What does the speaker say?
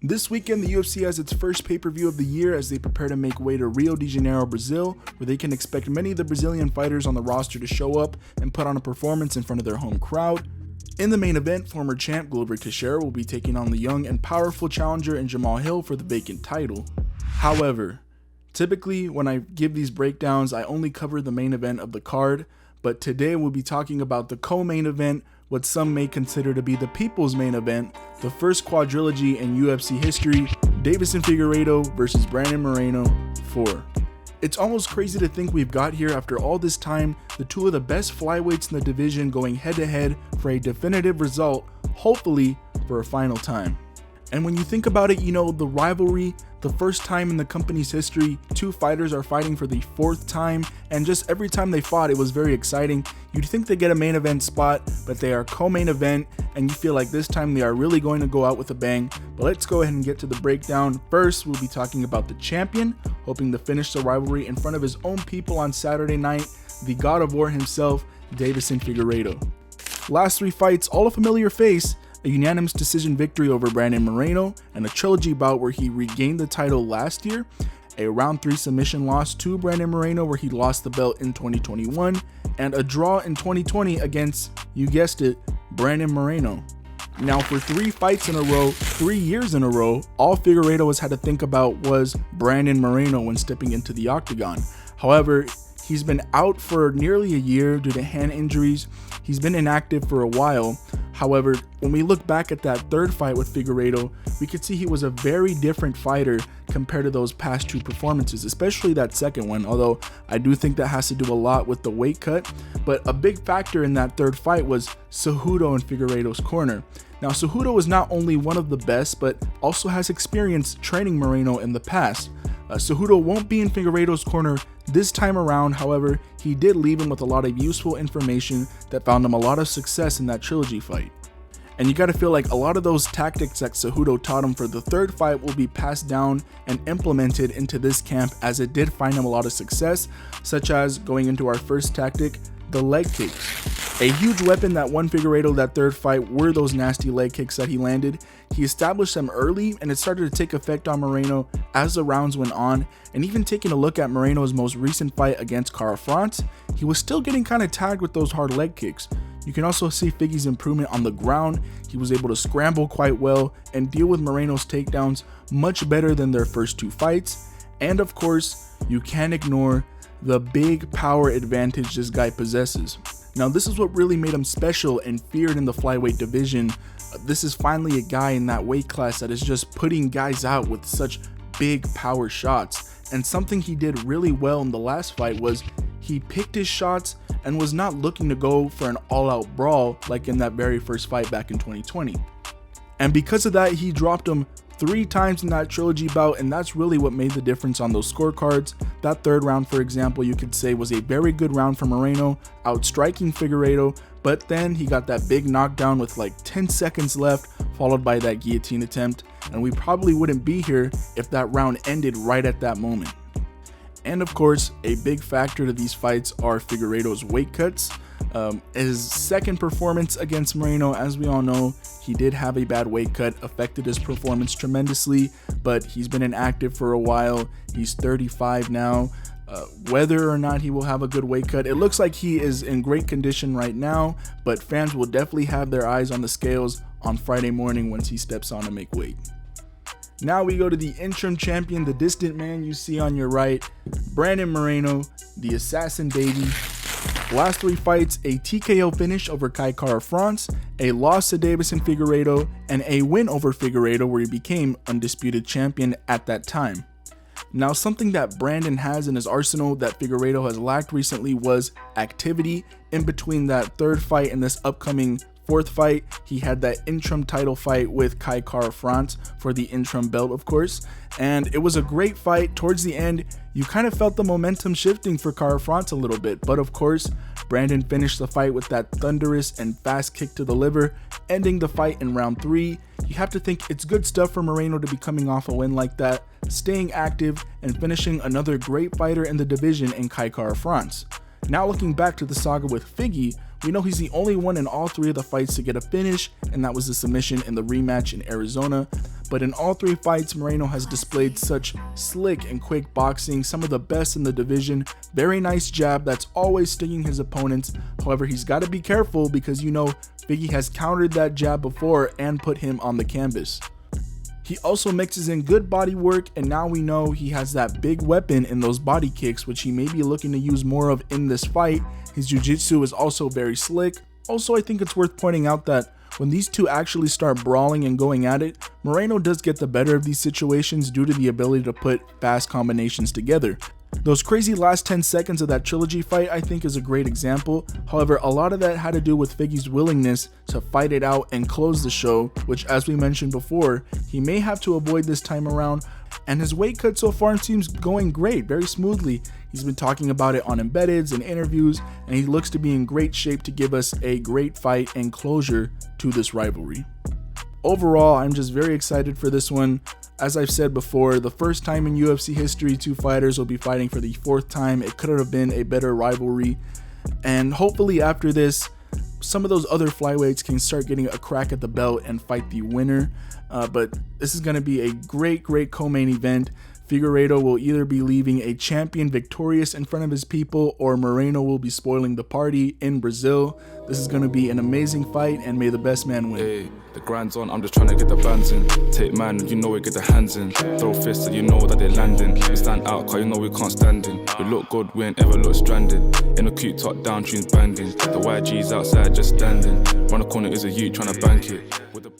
This weekend, the UFC has its first pay-per-view of the year as they prepare to make way to Rio de Janeiro, Brazil, where they can expect many of the Brazilian fighters on the roster to show up and put on a performance in front of their home crowd. In the main event, former champ Glover Teixeira will be taking on the young and powerful challenger in Jamal Hill for the vacant title. However, typically when I give these breakdowns, I only cover the main event of the card, but today we'll be talking about the co-main event, what some may consider to be the people's main event, the first quadrilogy in UFC history, Deiveson Figueiredo versus Brandon Moreno 4. It's almost crazy to think we've got here after all this time, the two of the best flyweights in the division going head to head for a definitive result, hopefully for a final time. And when you think about it, the rivalry, the first time in the company's history, two fighters are fighting for the fourth time, and just every time they fought, it was very exciting. You'd think they get a main event spot, but they are co-main event, and you feel like this time they are really going to go out with a bang. But let's go ahead and get to the breakdown. First, we'll be talking about the champion, hoping to finish the rivalry in front of his own people on Saturday night, the God of War himself, Deiveson Figueiredo. Last three fights, all a familiar face, a unanimous decision victory over Brandon Moreno, and a trilogy bout where he regained the title last year, a round 3 submission loss to Brandon Moreno where he lost the belt in 2021, and a draw in 2020 against, you guessed it, Brandon Moreno. Now for 3 fights in a row, 3 years in a row, all Figueiredo has had to think about was Brandon Moreno when stepping into the octagon. However, he's been out for nearly a year due to hand injuries. He's been inactive for a while. However, when we look back at that third fight with Figueiredo, we could see he was a very different fighter compared to those past 2 performances, especially that second one, although I do think that has to do a lot with the weight cut. But a big factor in that third fight was Cejudo in Figueiredo's corner. Now, Cejudo is not only one of the best, but also has experience training Moreno in the past. Cejudo won't be in Figueiredo's corner this time around, however, he did leave him with a lot of useful information that found him a lot of success in that trilogy fight. And you gotta feel like a lot of those tactics that Cejudo taught him for the third fight will be passed down and implemented into this camp, as it did find him a lot of success, such as going into our first tactic, the leg kicks. A huge weapon that won Figueiredo that third fight were those nasty leg kicks that he landed. He established them early, and it started to take effect on Moreno as the rounds went on. And even taking a look at Moreno's most recent fight against Carl Franz, he was still getting kind of tagged with those hard leg kicks. You can also see Figgy's improvement on the ground. He was able to scramble quite well and deal with Moreno's takedowns much better than their first 2 fights. And of course, you can't ignore the big power advantage this guy possesses. Now, this is what really made him special and feared in the flyweight division. This is finally a guy in that weight class that is just putting guys out with such big power shots. And something he did really well in the last fight was he picked his shots and was not looking to go for an all-out brawl like in that very first fight back in 2020. And because of that, he dropped him 3 times in that trilogy bout, and that's really what made the difference on those scorecards. That third round, for example, you could say was a very good round for Moreno, outstriking Figueiredo, but then he got that big knockdown with like 10 seconds left, followed by that guillotine attempt, and we probably wouldn't be here if that round ended right at that moment. And of course, a big factor to these fights are Figueiredo's weight cuts. His second performance against Moreno, as we all know, he did have a bad weight cut, affected his performance tremendously, but he's been inactive for a while. He's 35 now. Whether or not he will have a good weight cut, it looks like he is in great condition right now, but fans will definitely have their eyes on the scales on Friday morning once he steps on to make weight. Now we go to the interim champion, the distant man you see on your right, Brandon Moreno, the assassin baby. Last 3 fights, a TKO finish over Kai Kara-France, a loss to Deiveson Figueiredo, and a win over Figueiredo where he became undisputed champion at that time. Now, something that Brandon has in his arsenal that Figueiredo has lacked recently was activity. In between that third fight and this upcoming 4th fight, he had that interim title fight with Kai Kara-France for the interim belt, of course, and it was a great fight. Towards the end, you kind of felt the momentum shifting for Kara-France a little bit, but of course, Brandon finished the fight with that thunderous and fast kick to the liver, ending the fight in round 3. You have to think it's good stuff for Moreno to be coming off a win like that, staying active, and finishing another great fighter in the division in Kai Kara-France. Now looking back to the saga with Figgy, we know he's the only one in all 3 of the fights to get a finish, and that was the submission in the rematch in Arizona. But in all 3 fights, Moreno has displayed such slick and quick boxing, some of the best in the division. Very nice jab that's always stinging his opponents. However, he's got to be careful because you know Figgy has countered that jab before and put him on the canvas. He also mixes in good body work, and now we know he has that big weapon in those body kicks, which he may be looking to use more of in this fight. His jiu-jitsu is also very slick. Also, I think it's worth pointing out that when these two actually start brawling and going at it, Moreno does get the better of these situations due to the ability to put fast combinations together. Those crazy last 10 seconds of that trilogy fight I think is a great example. However, a lot of that had to do with Figgy's willingness to fight it out and close the show, which as we mentioned before, he may have to avoid this time around. And his weight cut so far seems going great, very smoothly. He's been talking about it on embeddeds and interviews, and he looks to be in great shape to give us a great fight and closure to this rivalry. Overall, I'm just very excited for this one. As I've said before, the first time in UFC history 2 fighters will be fighting for the 4th time. It couldn't have been a better rivalry. And hopefully after this, some of those other flyweights can start getting a crack at the belt and fight the winner. But this is going to be a great co-main event. Figueiredo will either be leaving a champion victorious in front of his people, or Moreno will be spoiling the party in Brazil. This is going to be an amazing fight, and may the best man win. Hey, the grind's on, I'm just trying to get the bands in. Take man, you know we get the hands in. Throw fists, so you know that they landing. We stand out, cause you know we can't stand in. We look good, we ain't ever look stranded. In a cute top down, tunes banging. The YG's outside just standing. Round the corner is a youth trying to bank it. With the